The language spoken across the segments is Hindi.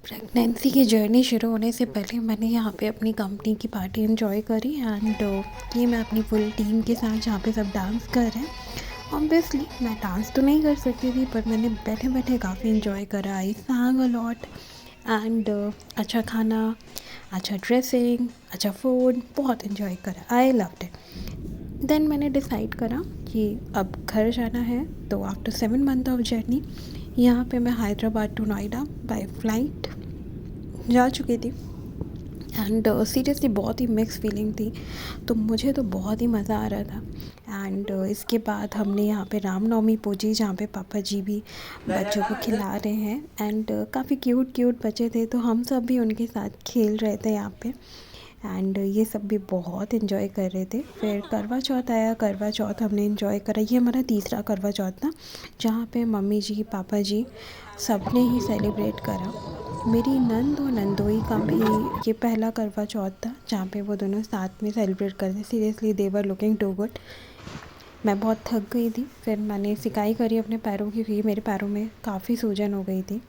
प्रेगनेंसी की जर्नी शुरू होने से पहले मैंने यहाँ पे अपनी कंपनी की पार्टी एंजॉय करी एंड ये मैं अपनी फुल टीम के साथ जहाँ पे सब डांस कर रहे हैं। ऑब्वियसली मैं डांस तो नहीं कर सकती थी पर मैंने बैठे बैठे काफ़ी इन्जॉय करा। आई सांग अ लॉट एंड अच्छा खाना, अच्छा ड्रेसिंग, अच्छा फूड, बहुत इन्जॉय करा। I loved it. देन मैंने डिसाइड करा कि अब घर जाना है, तो आफ्टर 7 मंथ ऑफ जर्नी यहाँ पे मैं Hyderabad to Noida by flight जा चुकी थी एंड सीरियसली बहुत ही मिक्स फीलिंग थी। तो मुझे तो बहुत ही मज़ा आ रहा था एंड इसके बाद हमने यहाँ पे रामनवमी पूजी जहाँ पे पापा जी भी बच्चों को खिला रहे हैं एंड काफ़ी क्यूट क्यूट बच्चे थे, तो हम सब भी उनके साथ खेल रहे थे यहाँ पे एंड ये सब भी बहुत इन्जॉय कर रहे थे। फिर करवा चौथ आया, करवा चौथ हमने इन्जॉय करा। ये हमारा तीसरा करवा चौथ था जहाँ पे मम्मी जी पापा जी सब ने ही सेलिब्रेट करा। मेरी नंद और नंदोई का भी ये पहला करवा चौथ था जहाँ पे वो दोनों साथ में सेलिब्रेट करते। Seriously they were looking too good. मैं बहुत थक गई थी, फिर मैंने सिकाई करी अपने पैरों की क्योंकि मेरे पैरों में काफ़ी सूजन हो गई थी।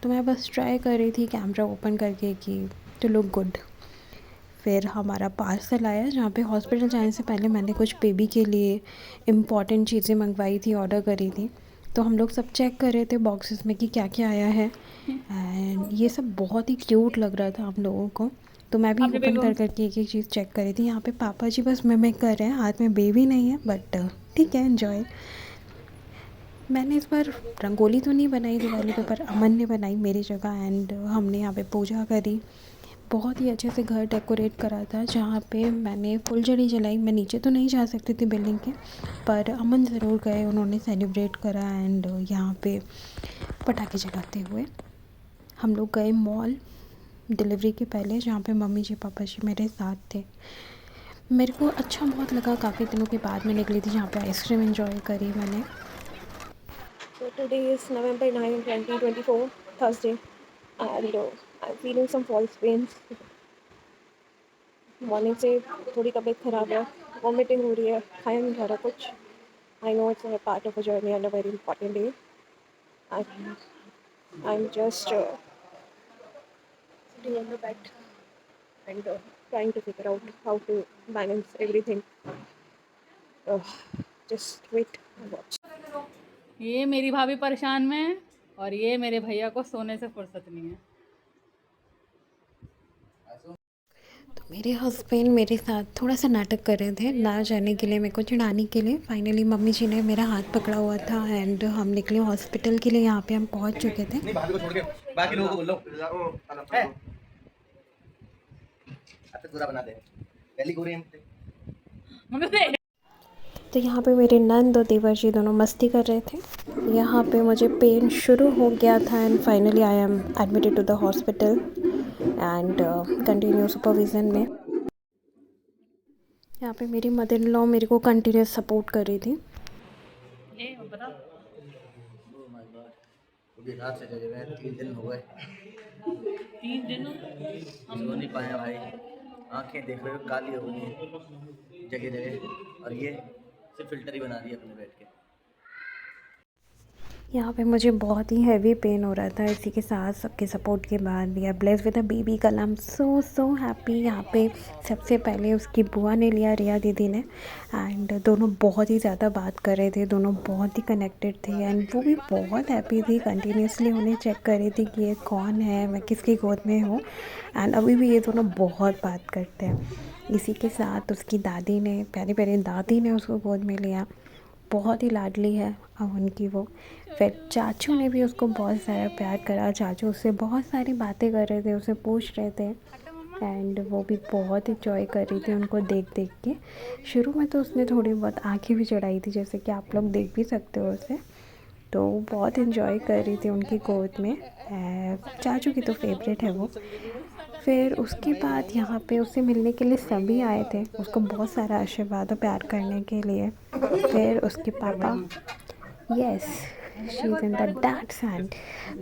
तो मैं बस ट्राई कर रही थी कैमरा ओपन करके कि टू लुक गुड। फिर हमारा पार्सल आया जहाँ पे हॉस्पिटल जाने से पहले मैंने कुछ बेबी के लिए इम्पॉर्टेंट चीज़ें मंगवाई थी, ऑर्डर करी थी। तो हम लोग सब चेक कर रहे थे बॉक्सेस में कि क्या क्या आया है एंड ये सब बहुत ही क्यूट लग रहा था हम लोगों को। तो मैं भी आपने ओपन बेगम कर करके एक एक चीज़ चेक कर रही थी। यहाँ पे पापा जी बस मिमिक कर रहे हैं, हाथ में बेबी नहीं है बट ठीक है, एन्जॉय। मैंने इस बार रंगोली तो नहीं बनाई दिवाली पे, पर अमन ने बनाई मेरी जगह एंड हमने यहाँ पे पूजा करी। बहुत ही अच्छे से घर डेकोरेट करा था जहाँ पे मैंने फुलझड़ी जलाई। मैं नीचे तो नहीं जा सकती थी बिल्डिंग के, पर अमन ज़रूर गए, उन्होंने सेलिब्रेट करा एंड यहाँ पे पटाखे जलाते हुए हम लोग गए मॉल डिलीवरी के पहले जहाँ पे मम्मी जी पापा जी मेरे साथ थे। मेरे को अच्छा बहुत लगा, काफ़ी दिनों के बाद मैं निकली थी जहाँ पे आइसक्रीम एंजॉय करी मैंने। So today is November 9, 2024, Thursday, and I'm feeling some false pains. Morning से थोड़ी तबीयत ख़राब है, वॉमिटिंग हो रही है, खाया नहीं जा रहा कुछ। I know it's a part of a journey and a very important day. I am just sitting on the bed and trying to figure out how to balance everything. Uh, just wait and watch. ये मेरी भाभी परेशान में है और ये मेरे भैया को सोने से फुर्सत नहीं है। तो मेरे हस्बैंड मेरे साथ थोड़ा सा नाटक कर रहे थे ना जाने के लिए, मेरे को चिढ़ाने के लिए। फाइनली मम्मी जी ने मेरा हाथ पकड़ा हुआ था एंड हम निकले हॉस्पिटल के लिए। यहाँ पे हम पहुँच चुके थे। नहीं भाभी को छोड़ के बाकी लोगों को बोल लो है अब तक पूरा बना दे पहली गोरी हम मम्मी दे। तो यहाँ पे मेरे नंद और देवर जी दोनों मस्ती कर रहे थे। यहाँ पे मुझे पेन शुरू हो गया था and finally I am admitted to the hospital and continue supervision में। यहाँ पे मेरी मदर इन लॉ मेरे को कंटिन्यूस सपोर्ट कर रही थी। ये बता। ओह माय गॉड अभी रात से जगे हुए 3 दिन हो गए 3 दिन सो नहीं पाए भाई आंखें देख रहे हो काली हो गई हैं जगह जगह और ये सिर्फ फिल्टर ही बना रही है अपने बैठ के यहाँ पे मुझे बहुत ही हैवी पेन हो रहा था। इसी के साथ सबके सपोर्ट के बाद we are blessed with a baby girl. I am so so happy. यहाँ पे सबसे पहले उसकी बुआ ने लिया, रिया दीदी ने, एंड दोनों बहुत ही ज़्यादा बात कर रहे थे, दोनों बहुत ही कनेक्टेड थे एंड वो भी बहुत हैप्पी थी। कंटिन्यूसली उन्हें चेक कर रही थी कि ये कौन है, मैं किसकी गोद में हूँ एंड अभी भी ये दोनों बहुत बात करते हैं। इसी के साथ उसकी दादी ने, प्यारी प्यारी दादी ने उसको गोद में लिया। बहुत ही लाडली है अब उनकी वो। फिर चाचू ने भी उसको बहुत सारा प्यार करा। चाचू उससे बहुत सारी बातें कर रहे थे, उसे पूछ रहे थे एंड वो भी बहुत इंजॉय कर रही थी उनको देख देख के। शुरू में तो उसने थोड़ी बहुत आंखें भी चढ़ाई थी, जैसे कि आप लोग देख भी सकते हो उसे। तो वो बहुत इंजॉय कर रही थी उनकी गोद में। चाचू की तो फेवरेट है वो। फिर उसके बाद यहाँ पे उससे मिलने के लिए सभी आए थे, उसको बहुत सारा आशीर्वाद और प्यार करने के लिए। फिर उसके पापा, yes she is in the dad's hand.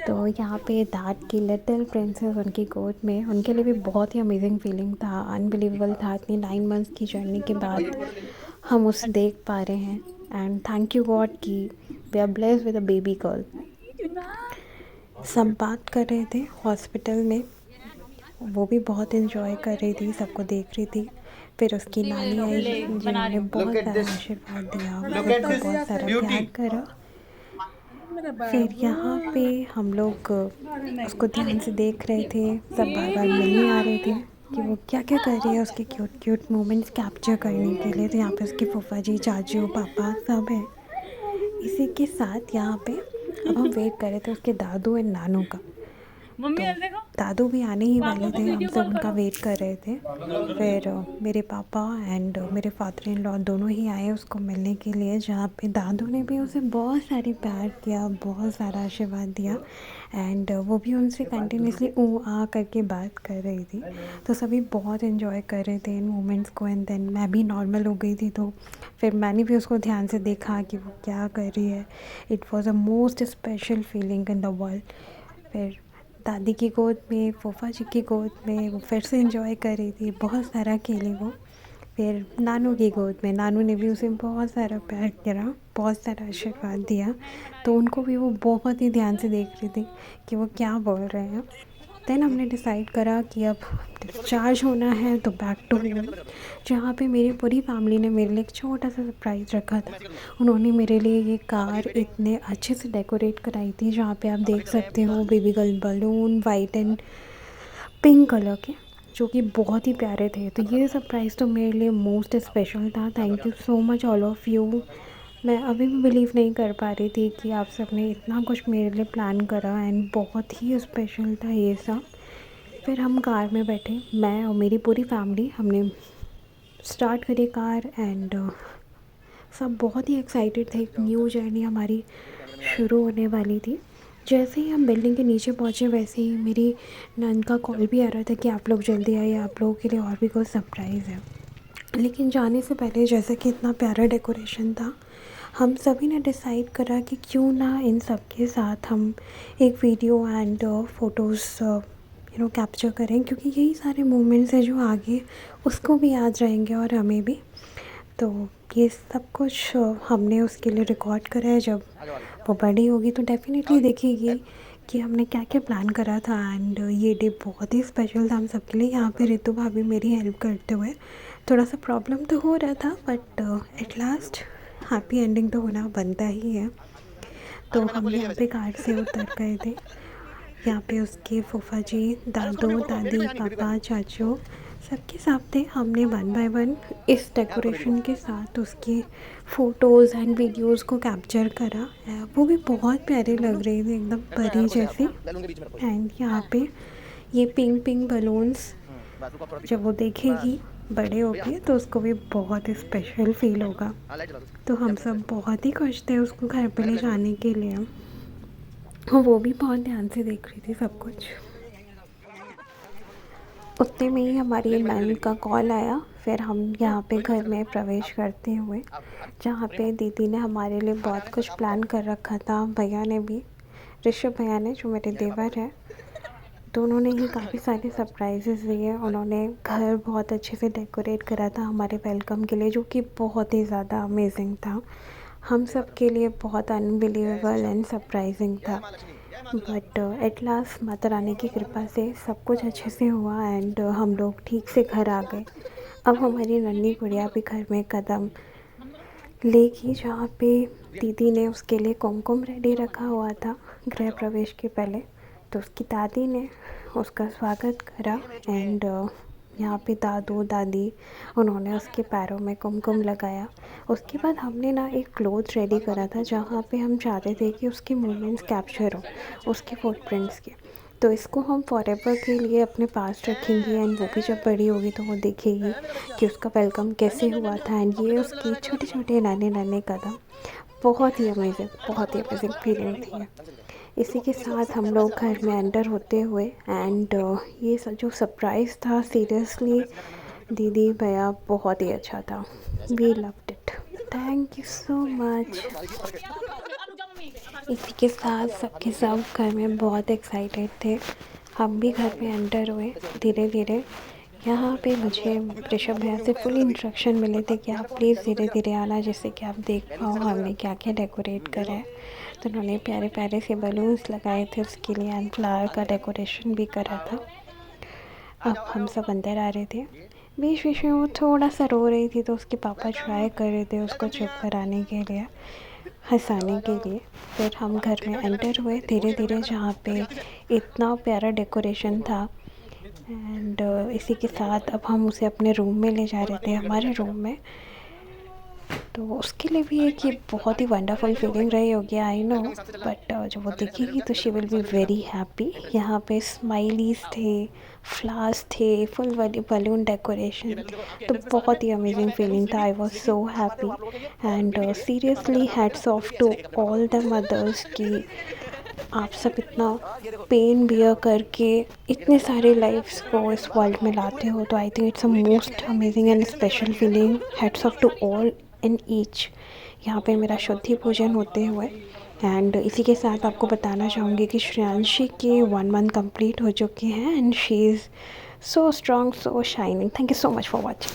तो यहाँ पे डैड की लिटिल प्रिंसेस उनकी गोद में, उनके लिए भी बहुत ही अमेजिंग फीलिंग था, अनबिलीवेबल था। इतनी 9 मंथ्स की जर्नी के बाद हम उसे देख पा रहे हैं एंड थैंक यू गॉड कि we are blessed with a baby girl. सब बात कर रहे थे हॉस्पिटल में। वो भी बहुत एंजॉय कर रही थी, सबको देख रही थी। फिर उसकी नानी आई जिन्होंने बहुत सारा आशीर्वाद दिया, उसको बहुत सारा प्यार करा। फिर यहाँ पे हम लोग उसको ध्यान से देख रहे थे, सब बार बार मिलने आ रहे थे कि वो क्या क्या कर रही है, उसके क्यूट क्यूट मोमेंट्स कैप्चर करने के लिए। तो यहाँ पे उसकी फूफा जी, चाचू, पापा सब हैं। इसी के साथ यहाँ पे अब हम वेट कर रहे थे उसके दादू एंड नानू का। मम्मी तो यार देखो, दादू भी आने ही वाले थे, हम वीडियो सब कॉल उनका करो। वेट कर रहे थे। फिर मेरे पापा एंड मेरे फादर इन लॉ दोनों ही आए उसको मिलने के लिए, जहाँ पे दादू ने भी उसे बहुत सारी प्यार किया, बहुत सारा आशीर्वाद दिया। एंड वो भी उनसे कंटिन्यूसली ऊ आ करके बात कर रही थी। तो सभी बहुत इन्जॉय कर रहे थे इन मोमेंट्स को। एंड देन मैं भी नॉर्मल हो गई थी, तो फिर मैंने भी उसको ध्यान से देखा कि वो क्या कर रही है। It was a most special feeling in the world. फिर दादी की गोद में, फूफा जी की गोद में वो फिर से एंजॉय कर रही थी, बहुत सारा खेली वो। फिर नानू की गोद में, नानू ने भी उसे बहुत सारा प्यार करा, बहुत सारा आशीर्वाद दिया। तो उनको भी वो बहुत ही ध्यान से देख रही थी कि वो क्या बोल रहे हैं। देन हमने डिसाइड करा कि अब डिस्चार्ज होना है तो बैक टू होम, जहाँ पे मेरी पूरी फैमिली ने मेरे लिए एक छोटा सा सरप्राइज़ रखा था। उन्होंने मेरे लिए ये कार इतने अच्छे से डेकोरेट कराई थी, जहाँ पे आप देख सकते हो baby girl balloon white and pink colour के, जो कि बहुत ही प्यारे थे। तो ये सरप्राइज़ तो मेरे लिए मोस्ट स्पेशल था। Thank you so much all of you. मैं अभी भी बिलीव नहीं कर पा रही थी कि आप सब ने इतना कुछ मेरे लिए प्लान करा, एंड बहुत ही स्पेशल था ये सब। फिर हम कार में बैठे, मैं और मेरी पूरी फैमिली, हमने स्टार्ट करी कार। एंड सब बहुत ही एक्साइटेड थे, एक न्यू जर्नी हमारी शुरू होने वाली थी। जैसे ही हम बिल्डिंग के नीचे पहुँचे, वैसे ही मेरी नंद का कॉल भी आ रहा था कि आप लोग जल्दी आइए, आप लोगों के लिए और भी कोई सरप्राइज़ है। लेकिन जाने से पहले, जैसे कि इतना प्यारा डेकोरेशन था, हम सभी ने डिसाइड करा कि क्यों ना इन सब के साथ हम एक वीडियो एंड फ़ोटोज़ कैप्चर करें, क्योंकि यही सारे मोमेंट्स हैं जो आगे उसको भी याद रहेंगे और हमें भी। तो ये सब कुछ हमने उसके लिए रिकॉर्ड करा है। जब वो बड़ी होगी तो डेफिनेटली देखेगी कि हमने क्या क्या प्लान करा था। एंड ये डे बहुत ही स्पेशल था हम सबके लिए। यहाँ पे रितु भाभी मेरी हेल्प करते हुए, थोड़ा सा प्रॉब्लम तो हो रहा था, but at last happy ending तो होना बनता ही है। तो हम यहाँ पे कार से उतर गए थे। यहाँ पे उसके फूफा जी, दादू दादी, पापा, चाचू सबके साथ थे। हमने वन बाय वन इस डेकोरेशन के साथ उसके फ़ोटोज़ एंड वीडियोज़ को कैप्चर करा। वो भी बहुत प्यारे लग रहे थे, एकदम परी जैसे। एंड यहाँ पे ये पिंक पिंक बलून्स, जब वो देखेगी बड़े होके तो उसको भी बहुत स्पेशल फील होगा। तो हम सब बहुत ही खुश थे उसको घर पे ले जाने के लिए। वो भी बहुत ध्यान से देख रही थी सब कुछ। उतने में ही हमारी नंद का कॉल आया। फिर हम यहाँ पे घर में प्रवेश करते हुए, जहाँ पे दीदी ने हमारे लिए बहुत कुछ प्लान कर रखा था, भैया ने भी, ऋषभ भैया ने जो मेरे देवर हैं, दोनों ने ही काफ़ी सारे सरप्राइजेज़ दिए। उन्होंने घर बहुत अच्छे से डेकोरेट करा था हमारे वेलकम के लिए, जो कि बहुत ही ज़्यादा अमेजिंग था। हम सब के लिए बहुत अनबिलीवेबल एंड सरप्राइजिंग था। But at last Mata Rani की कृपा से सब कुछ अच्छे से हुआ। एंड हम लोग ठीक से घर आ गए। अब हमारी नन्ही गुड़िया भी घर में कदम लेगी, जहाँ पे दीदी ने उसके लिए कुमकुम रेडी रखा हुआ था गृह प्रवेश के पहले। तो उसकी दादी ने उसका स्वागत करा। एंड यहाँ पे दादू दादी, उन्होंने उसके पैरों में कुमकुम लगाया। उसके बाद हमने ना एक क्लोथ रेडी करा था, जहाँ पे हम चाहते थे कि उसके मोमेंट्स कैप्चर हो, उसके फुटप्रिंट्स के। तो इसको हम फॉरएवर के लिए अपने पास रखेंगे। एंड वो भी जब बड़ी होगी तो वो देखेगी कि उसका वेलकम कैसे हुआ था। एंड ये उसके छोटे छोटे नन्हे नन्हे कदम, बहुत ही अमेजिंग फीलिंग थी। इसी के साथ हम लोग घर में एंटर होते हुए, एंड ये जो सरप्राइज़ था, सीरियसली दीदी भैया बहुत ही अच्छा था। We loved it. Thank you so much. इसी के साथ सबके सब घर में बहुत एक्साइटेड थे। हम भी घर में एंटर हुए धीरे धीरे। यहाँ पे मुझे ऋषभ भैया से फुल इंस्ट्रक्शन मिले थे कि आप प्लीज़ धीरे धीरे आना, जिससे कि आप देख पाओ हमने क्या क्या डेकोरेट करा है। तो उन्होंने प्यारे प्यारे से बलून्स लगाए थे उसके लिए एंड फ्लावर का डेकोरेशन भी करा था। अब हम सब अंदर आ रहे थे। बीच बीच में वो थोड़ा सा रो रही थी तो उसके पापा ट्राई कर रहे थे उसको चुप कराने के लिए, हंसाने के लिए। फिर हम घर में एंटर हुए धीरे धीरे, जहाँ पे इतना प्यारा डेकोरेशन था। एंड इसी के साथ अब हम उसे अपने रूम में ले जा रहे थे, हमारे रूम में। तो उसके लिए भी एक ये बहुत ही वंडरफुल फीलिंग रही होगी, आई नो, बट जब वो दिखेगी तो she will be very happy. यहाँ पे स्माइलीज थे, फ्लावर्स थे, फुल बलून डेकोरेशन, तो बहुत ही अमेजिंग फीलिंग था। I was so happy and seriously hats off to all the mothers कि आप सब इतना पेन बियर करके इतने सारे लाइफ्स को इस वर्ल्ड में लाते हो। तो I think it's a most amazing and special feeling. Hats off to all and each. यहाँ पे मेरा शुद्धि पूजन होते हुए एंड इसी के साथ आपको बताना चाहूँगी कि श्रेयांशी के 1 मंथ कंप्लीट हो चुके हैं and she is so strong, so shining. Thank you so much for watching.